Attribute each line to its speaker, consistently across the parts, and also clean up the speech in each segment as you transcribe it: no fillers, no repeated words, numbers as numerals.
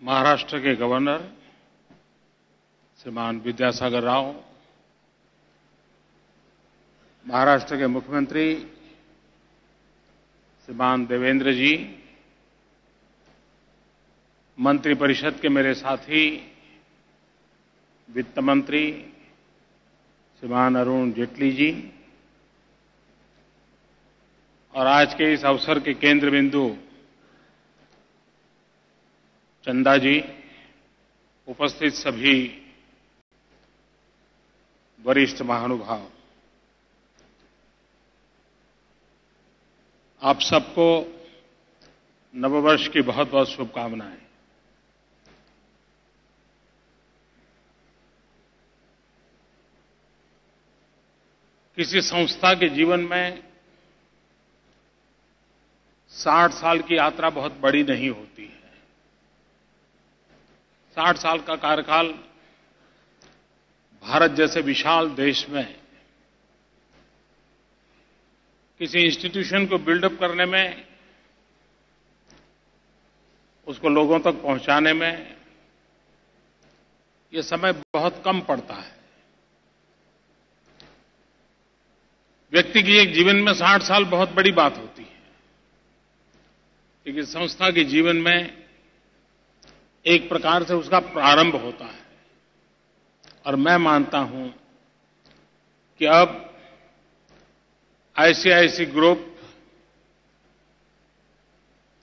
Speaker 1: महाराष्ट्र के गवर्नर श्रीमान विद्यासागर राव, महाराष्ट्र के मुख्यमंत्री श्रीमान देवेंद्र जी, मंत्रिपरिषद के मेरे साथी वित्त मंत्री श्रीमान अरुण जेटली जी और आज के इस अवसर के केंद्र बिंदु चंदा जी, उपस्थित सभी वरिष्ठ महानुभाव, आप सबको नववर्ष की बहुत बहुत शुभकामनाएं। किसी संस्था के जीवन में 60 साल की यात्रा बहुत बड़ी नहीं होती है। 60 साल का कार्यकाल भारत जैसे विशाल देश में किसी इंस्टीट्यूशन को बिल्डअप करने में, उसको लोगों तक पहुंचाने में ये समय बहुत कम पड़ता है। व्यक्ति के एक जीवन में 60 साल बहुत बड़ी बात होती है, लेकिन संस्था के जीवन में एक प्रकार से उसका प्रारंभ होता है। और मैं मानता हूं कि अब आईसीआईसी ग्रुप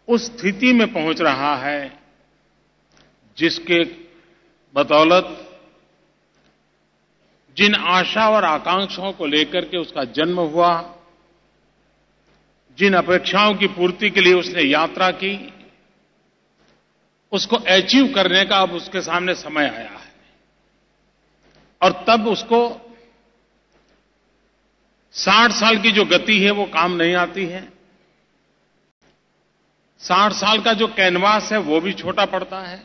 Speaker 1: उस स्थिति में पहुंच रहा है जिसके बदौलत जिन आशा और आकांक्षाओं को लेकर के उसका जन्म हुआ, जिन अपेक्षाओं की पूर्ति के लिए उसने यात्रा की, उसको अचीव करने का अब उसके सामने समय आया है। और तब उसको 60 साल की जो गति है वो काम नहीं आती है। 60 साल का जो कैनवास है वो भी छोटा पड़ता है।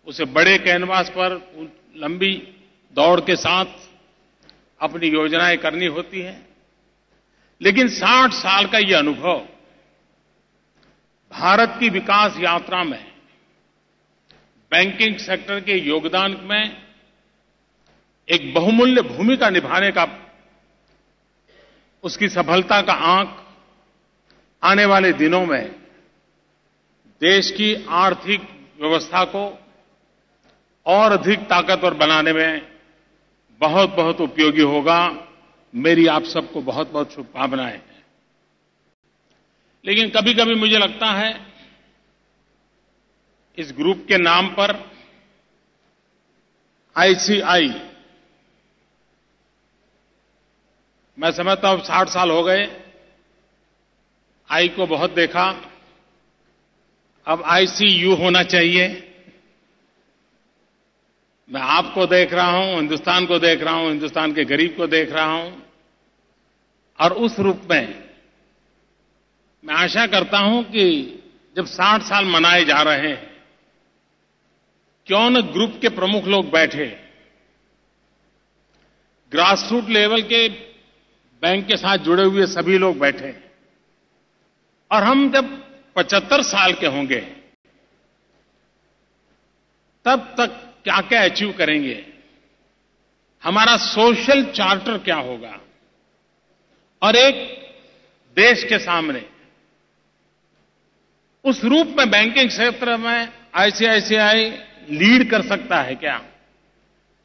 Speaker 1: उसे बड़े कैनवास पर लंबी दौड़ के साथ अपनी योजनाएं करनी होती हैं। लेकिन 60 साल का ये अनुभव भारत की विकास यात्रा में बैंकिंग सेक्टर के योगदान में एक बहुमूल्य भूमिका निभाने का, उसकी सफलता का आंक आने वाले दिनों में देश की आर्थिक व्यवस्था को और अधिक ताकतवर बनाने में बहुत बहुत उपयोगी होगा। मेरी आप सबको बहुत बहुत शुभकामनाएं हैं। लेकिन कभी कभी मुझे लगता है इस ग्रुप के नाम पर आईसीआई, मैं समझता हूं 60 साल हो गए, आई को बहुत देखा, अब आईसीयू होना चाहिए। मैं आपको देख रहा हूं, हिंदुस्तान को देख रहा हूं, हिंदुस्तान के गरीब को देख रहा हूं, और उस रूप में मैं आशा करता हूं कि जब 60 साल मनाए जा रहे हैं, क्यों न ग्रुप के प्रमुख लोग बैठे, ग्रासरूट लेवल के बैंक के साथ जुड़े हुए सभी लोग बैठे, और हम जब 75 साल के होंगे तब तक क्या क्या अचीव करेंगे, हमारा सोशल चार्टर क्या होगा, और एक देश के सामने उस रूप में बैंकिंग क्षेत्र में आईसीआईसीआई लीड कर सकता है क्या,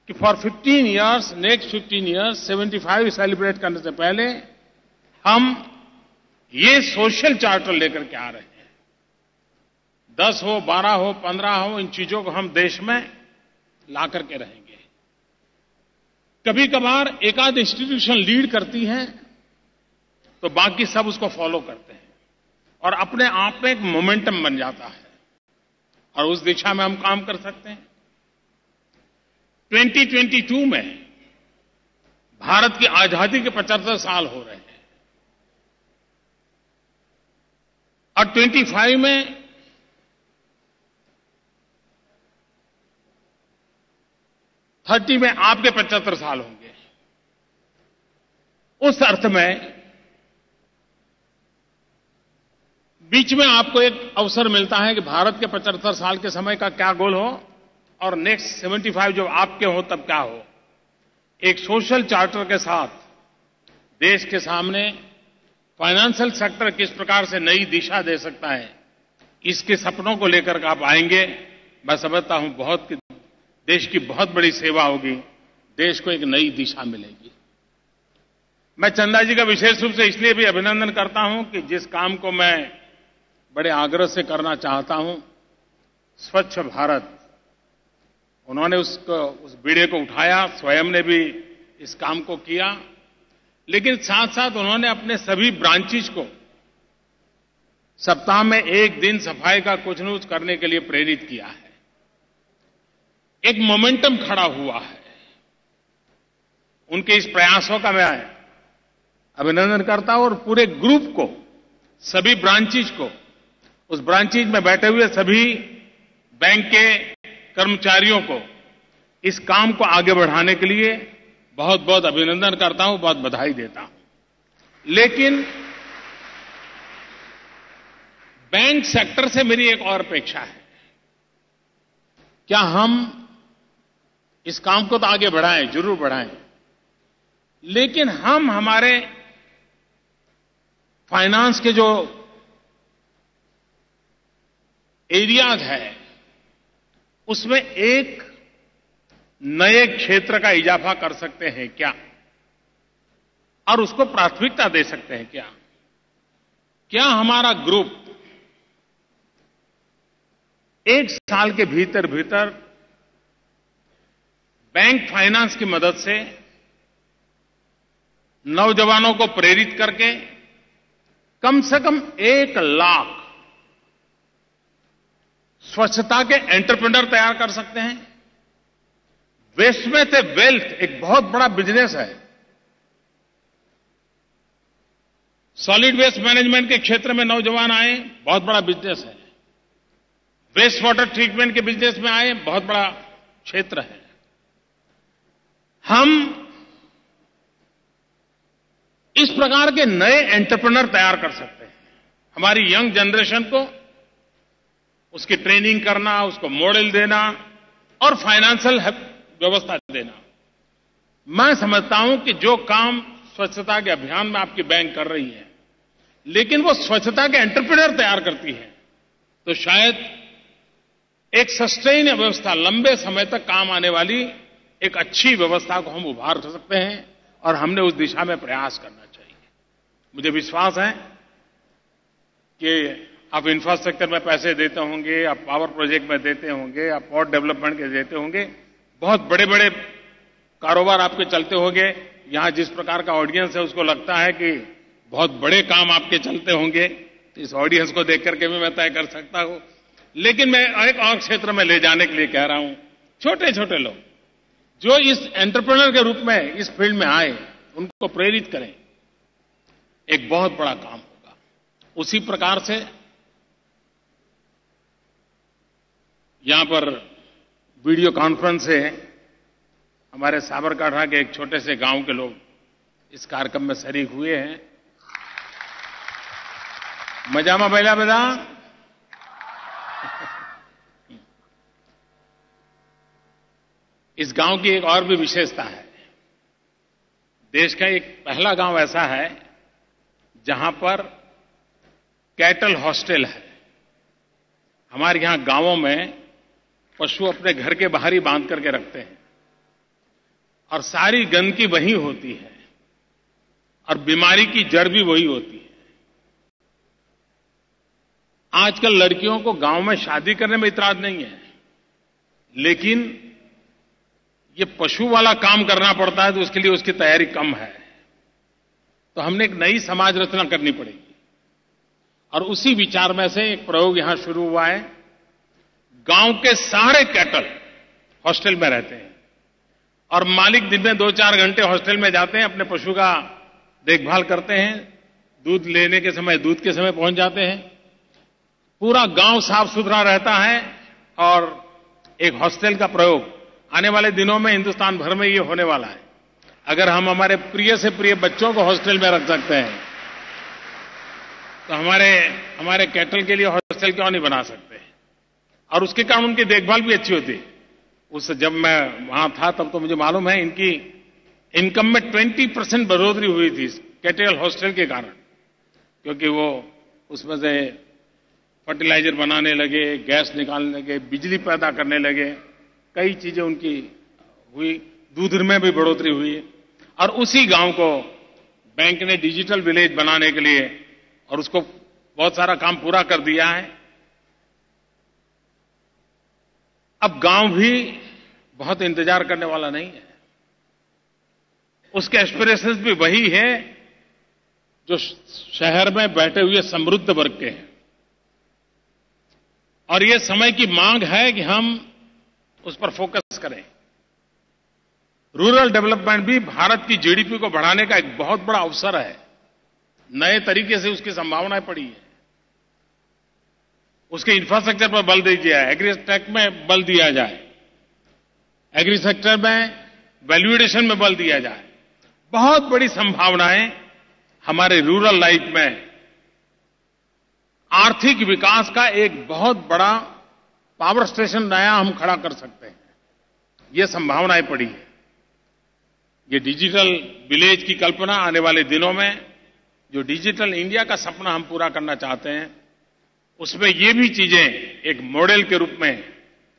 Speaker 1: कि for 15 years, next 15 years 75 celebrate करने से पहले हम ये सोशल चार्टर लेकर के आ रहे हैं। 10 हो, 12 हो, 15 हो, इन चीजों को हम देश में ला करके रहेंगे। कभी कभार एकाध इंस्टीट्यूशन लीड करती है तो बाकी सब उसको फॉलो करते हैं और अपने आप में एक मोमेंटम बन जाता है, और उस दिशा में हम काम कर सकते हैं। 2022 में भारत की आजादी के 75 साल हो रहे हैं, और 25 में थर्टी में आपके 75 साल होंगे। उस अर्थ में बीच में आपको एक अवसर मिलता है कि भारत के 75 साल के समय का क्या गोल हो और नेक्स्ट 75 जब आपके हो तब क्या हो। एक सोशल चार्टर के साथ देश के सामने फाइनेंशियल सेक्टर किस प्रकार से नई दिशा दे सकता है, इसके सपनों को लेकर आप आएंगे। मैं समझता हूं देश की बहुत बड़ी सेवा होगी, देश को एक नई दिशा मिलेगी। मैं चंदा जी का विशेष रूप से इसलिए भी अभिनंदन करता हूं कि जिस काम को मैं बड़े आग्रह से करना चाहता हूं, स्वच्छ भारत, उन्होंने उस बीड़े को उठाया, स्वयं ने भी इस काम को किया, लेकिन साथ साथ उन्होंने अपने सभी ब्रांचेज को सप्ताह में एक दिन सफाई का कुछ न कुछ करने के लिए प्रेरित किया है। एक मोमेंटम खड़ा हुआ है। उनके इस प्रयासों का मैं अभिनंदन करता हूं और पूरे ग्रुप को, सभी ब्रांचेज को, उस ब्रांचेज में बैठे हुए सभी बैंक के कर्मचारियों को इस काम को आगे बढ़ाने के लिए बहुत बहुत अभिनंदन करता हूं, बहुत बधाई देता हूं। लेकिन बैंक सेक्टर से मेरी एक और अपेक्षा है। क्या हम इस काम को तो आगे बढ़ाएं, जरूर बढ़ाएं, लेकिन हम हमारे फाइनेंस के जो एरियाज है उसमें एक नए क्षेत्र का इजाफा कर सकते हैं क्या, और उसको प्राथमिकता दे सकते हैं क्या? क्या हमारा ग्रुप एक साल के भीतर भीतर बैंक फाइनेंस की मदद से नौजवानों को प्रेरित करके कम से कम 1 लाख स्वच्छता के एंटरप्रेन्योर तैयार कर सकते हैं? वेस्ट में से वेल्थ एक बहुत बड़ा बिजनेस है। सॉलिड वेस्ट मैनेजमेंट के क्षेत्र में नौजवान आए, बहुत बड़ा बिजनेस है। वेस्ट वाटर ट्रीटमेंट के बिजनेस में आए, बहुत बड़ा क्षेत्र है। हम इस प्रकार के नए एंटरप्रेन्योर तैयार कर सकते हैं। हमारी यंग जनरेशन को उसकी ट्रेनिंग करना, उसको मॉडल देना और फाइनेंशियल व्यवस्था देना। मैं समझता हूं कि जो काम स्वच्छता के अभियान में आपकी बैंक कर रही है, लेकिन वो स्वच्छता के एंटरप्रेन्योर तैयार करती है, तो शायद एक सस्टेन व्यवस्था, लंबे समय तक काम आने वाली एक अच्छी व्यवस्था को हम उभार सकते हैं और हमने उस दिशा में प्रयास करना चाहिए। मुझे विश्वास है कि आप इंफ्रास्ट्रक्चर में पैसे देते होंगे, आप पावर प्रोजेक्ट में देते होंगे, आप पोर्ट डेवलपमेंट के देते होंगे, बहुत बड़े बड़े कारोबार आपके चलते होंगे। यहां जिस प्रकार का ऑडियंस है उसको लगता है कि बहुत बड़े काम आपके चलते होंगे, तो इस ऑडियंस को देख करके भी मैं तय कर सकता हूं। लेकिन मैं एक और क्षेत्र में ले जाने के लिए कह रहा हूं, छोटे छोटे लोग जो इस एंटरप्रेन्योर के रूप में इस फील्ड में आए, उनको प्रेरित करें, एक बहुत बड़ा काम होगा। उसी प्रकार से यहां पर वीडियो कॉन्फ्रेंस से हमारे साबरकांठा के एक छोटे से गांव के लोग इस कार्यक्रम में शरीक हुए हैं। मजामा बैला बदा। इस गांव की एक और भी विशेषता है। देश का एक पहला गांव ऐसा है जहां पर कैटल हॉस्टल है। हमारे यहां गांवों में पशु अपने घर के बाहर ही बांध करके रखते हैं और सारी गंदगी वही होती है और बीमारी की जड़ भी वही होती है। आजकल लड़कियों को गांव में शादी करने में इतराज नहीं है, लेकिन ये पशु वाला काम करना पड़ता है तो उसके लिए उसकी तैयारी कम है। तो हमने एक नई समाज रचना करनी पड़ेगी और उसी विचार में से एक प्रयोग यहां शुरू हुआ है। गांव के सारे कैटल हॉस्टल में रहते हैं और मालिक दिन में 2-4 घंटे हॉस्टल में जाते हैं, अपने पशु का देखभाल करते हैं, दूध लेने के समय दूध के समय पहुंच जाते हैं। पूरा गांव साफ सुथरा रहता है और एक हॉस्टल का प्रयोग आने वाले दिनों में हिंदुस्तान भर में ये होने वाला है। अगर हम हमारे प्रिय से प्रिय बच्चों को हॉस्टल में रख सकते हैं तो हमारे कैटल के लिए हॉस्टल क्यों नहीं बना सकते? और उसके कारण उनकी देखभाल भी अच्छी होती। जब मैं वहां था तब तो मुझे मालूम है इनकी इनकम में 20% बढ़ोतरी हुई थी कैटल हॉस्टल के कारण, क्योंकि वो उसमें से फर्टिलाइजर बनाने लगे, गैस निकालने लगे, बिजली पैदा करने लगे, कई चीजें उनकी हुई, दूध में भी बढ़ोतरी हुई। और उसी गांव को बैंक ने डिजिटल विलेज बनाने के लिए और उसको बहुत सारा काम पूरा कर दिया है। अब गांव भी बहुत इंतजार करने वाला नहीं है, उसके एस्पिरेशंस भी वही है जो शहर में बैठे हुए समृद्ध वर्ग के हैं। और ये समय की मांग है कि हम उस पर फोकस करें। रूरल डेवलपमेंट भी भारत की जीडीपी को बढ़ाने का एक बहुत बड़ा अवसर है। नए तरीके से उसकी संभावनाएं पड़ी है। उसके इंफ्रास्ट्रक्चर पर बल दिया जाए, एग्रीटेक में बल दिया जाए, एग्री सेक्टर में वैल्यू एडिशन में बल दिया जाए। बहुत बड़ी संभावनाएं हमारे रूरल लाइफ में आर्थिक विकास का एक बहुत बड़ा पावर स्टेशन नया हम खड़ा कर सकते हैं। ये संभावनाएं पड़ी है। ये डिजिटल विलेज की कल्पना आने वाले दिनों में, जो डिजिटल इंडिया का सपना हम पूरा करना चाहते हैं, उसमें ये भी चीजें एक मॉडल के रूप में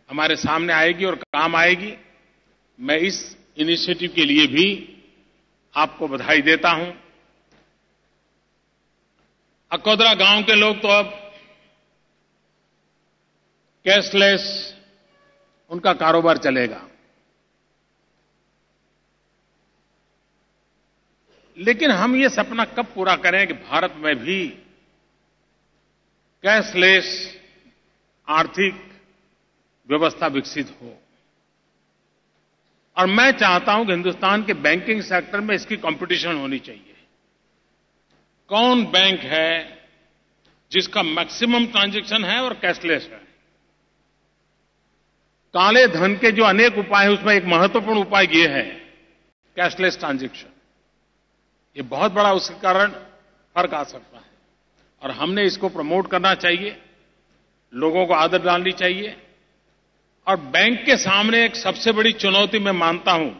Speaker 1: हमारे सामने आएगी और काम आएगी। मैं इस इनिशिएटिव के लिए भी आपको बधाई देता हूं। अकोदरा गांव के लोग तो अब कैशलेस उनका कारोबार चलेगा, लेकिन हम ये सपना कब पूरा करें कि भारत में भी कैशलेस आर्थिक व्यवस्था विकसित हो। और मैं चाहता हूं कि हिंदुस्तान के बैंकिंग सेक्टर में इसकी कंपटीशन होनी चाहिए। कौन बैंक है जिसका मैक्सिमम ट्रांजैक्शन है और कैशलेस है? काले धन के जो अनेक उपाय हैं उसमें एक महत्वपूर्ण उपाय ये है कैशलेस ट्रांजैक्शन। ये बहुत बड़ा उसके कारण फर्क आ सकता है और हमने इसको प्रमोट करना चाहिए, लोगों को आदत डालनी चाहिए। और बैंक के सामने एक सबसे बड़ी चुनौती मैं मानता हूं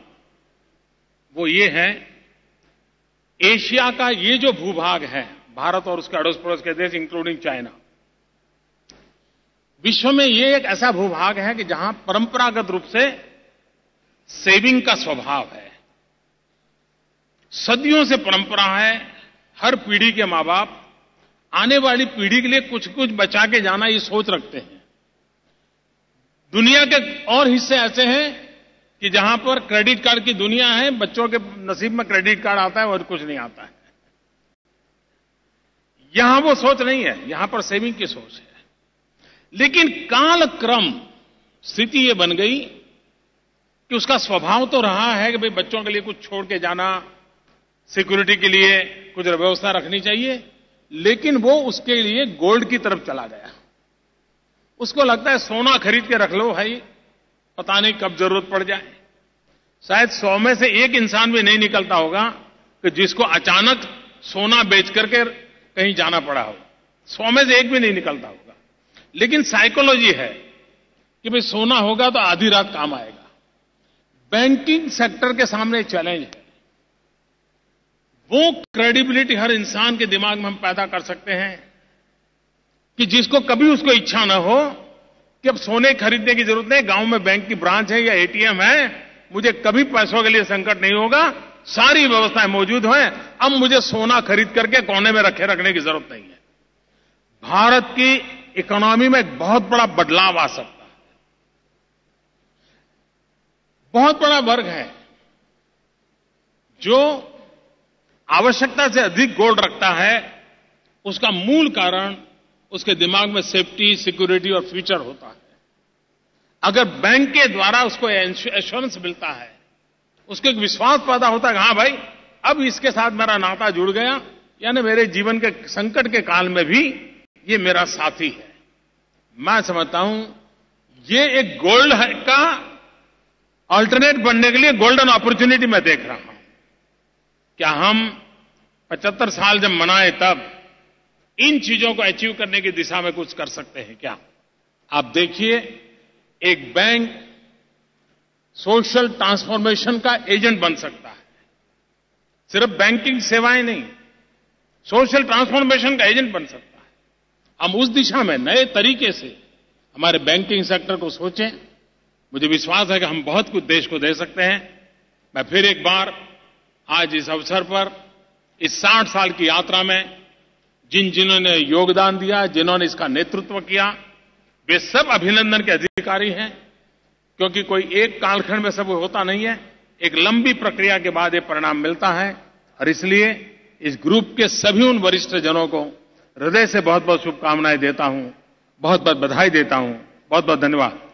Speaker 1: वो ये है, एशिया का ये जो भूभाग है, भारत और उसके अड़ोस पड़ोस के देश इंक्लूडिंग चाइना, विश्व में ये एक ऐसा भूभाग है कि जहां परंपरागत रूप से सेविंग का स्वभाव है। सदियों से परंपरा है, हर पीढ़ी के मां बाप आने वाली पीढ़ी के लिए कुछ कुछ बचा के जाना ये सोच रखते हैं। दुनिया के और हिस्से ऐसे हैं कि जहां पर क्रेडिट कार्ड की दुनिया है, बच्चों के नसीब में क्रेडिट कार्ड आता है और कुछ नहीं आता है। यहां वो सोच नहीं है, यहां पर सेविंग की सोच है। लेकिन कालक्रम स्थिति ये बन गई कि उसका स्वभाव तो रहा है कि भाई बच्चों के लिए कुछ छोड़ के जाना, सिक्योरिटी के लिए कुछ व्यवस्था रखनी चाहिए, लेकिन वो उसके लिए गोल्ड की तरफ चला गया। उसको लगता है सोना खरीद के रख लो भाई, पता नहीं कब जरूरत पड़ जाए। शायद 100 में से एक इंसान भी नहीं निकलता होगा कि जिसको अचानक सोना बेच करके कहीं जाना पड़ा हो। 100 में से एक भी नहीं निकलता होगा। लेकिन साइकोलॉजी है कि भाई सोना होगा तो आधी रात काम आएगा। बैंकिंग सेक्टर के सामने चैलेंज है। वो क्रेडिबिलिटी हर इंसान के दिमाग में हम पैदा कर सकते हैं कि जिसको कभी उसको इच्छा न हो कि अब सोने खरीदने की जरूरत नहीं, गांव में बैंक की ब्रांच है या एटीएम है, मुझे कभी पैसों के लिए संकट नहीं होगा, सारी व्यवस्थाएं मौजूद हैं, अब मुझे सोना खरीद करके कोने में रखने की जरूरत नहीं है। भारत की इकोनॉमी में एक बहुत बड़ा बदलाव आ सकता है। बहुत बड़ा वर्ग है जो आवश्यकता से अधिक गोल्ड रखता है। उसका मूल कारण उसके दिमाग में सेफ्टी, सिक्योरिटी और फ्यूचर होता है। अगर बैंक के द्वारा उसको एश्योरेंस मिलता है, उसको एक विश्वास पैदा होता है कि हाँ भाई अब इसके साथ मेरा नाता जुड़ गया, यानी मेरे जीवन के संकट के काल में भी ये मेरा साथी है। मैं समझता हूं ये एक गोल्ड का अल्टरनेट बनने के लिए गोल्डन अपॉर्चुनिटी मैं देख रहा हूं। क्या हम 75 साल जब मनाए तब इन चीजों को अचीव करने की दिशा में कुछ कर सकते हैं क्या? आप देखिए, एक बैंक सोशल ट्रांसफॉर्मेशन का एजेंट बन सकता है। सिर्फ बैंकिंग सेवाएं नहीं, सोशल ट्रांसफॉर्मेशन का एजेंट बन सकता है। हम उस दिशा में नए तरीके से हमारे बैंकिंग सेक्टर को सोचें। मुझे विश्वास है कि हम बहुत कुछ देश को दे सकते हैं। मैं फिर एक बार आज इस अवसर पर इस 60 साल की यात्रा में जिन्होंने योगदान दिया, जिन्होंने इसका नेतृत्व किया, वे सब अभिनंदन के अधिकारी हैं, क्योंकि कोई एक कालखंड में सब होता नहीं है। एक लंबी प्रक्रिया के बाद ये परिणाम मिलता है और इसलिए इस ग्रुप के सभी उन वरिष्ठ जनों को हृदय से बहुत बहुत शुभकामनाएं देता हूं, बहुत बहुत बधाई देता हूं। बहुत बहुत धन्यवाद।